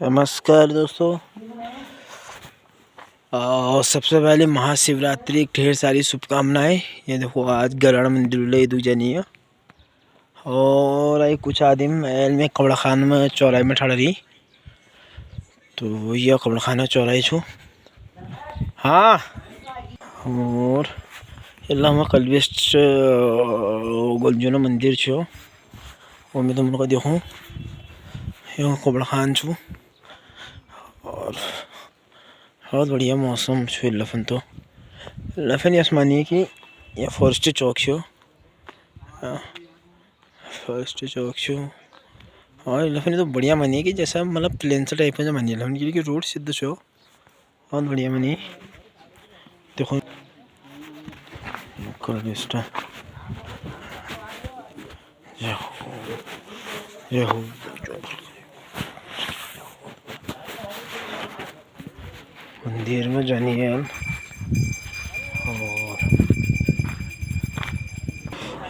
नमस्कार दोस्तों। सबसे पहले महाशिवरात्रि की ढेर सारी शुभकामनाएं। ये देखो आज गरण मंदिर दूजनी है और आई कुछ आदमी महल में कपड़ा खान में चौराहे में ठड़ रही। तो ये कपड़ा खाना चौराहे छो। हाँ और एल्ला कलवेस्ट गोलजोना मंदिर छो वो मैं तुम लोग देखूँ ये कपड़ा खान छो और बहुत बढ़िया मौसम छो। लफन आसमानी की या फॉरेस्ट चौक छो और लफन तो बढ़िया मनी कि जैसा मतलब प्लेन से टाइप में मनी लफन की रोड सिद्ध छो बहुत बढ़िया मनी। देखो मंदिर में जानी है और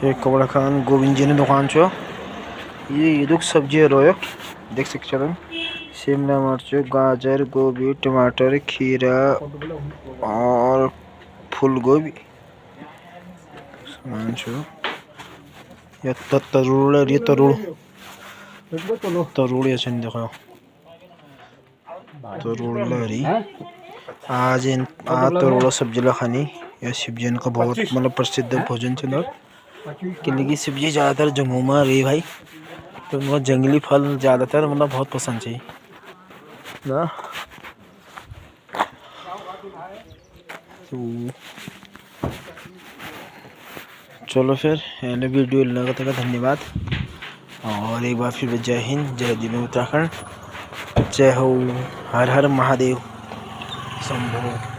ये कपड़ा खान गोविंद जी ने दुकान छो। ये दुख सब्जी रोयो देख सकते हो। शिमला मिर्च, गाजर, गोभी, टमाटर, खीरा और फूल गोभी सामान छो। ये तरुड़ ये तरुड़ ये छन देखो तरुड़ लहरी आज तरुड़ सब्जी खानी। यह शिवजन का बहुत मतलब प्रसिद्ध भोजन चलो क्योंकि शिवजी ज़्यादातर जम्मू में रही भाई तो उनको जंगली फल ज़्यादातर मतलब बहुत पसंद चाहिए ना। तो चलो फिर एंड वीडियो लगा था धन्यवाद और एक बार फिर जय हिंद, जय जिले उत्तराखंड, जय हो, हर हर महादेव शंभो।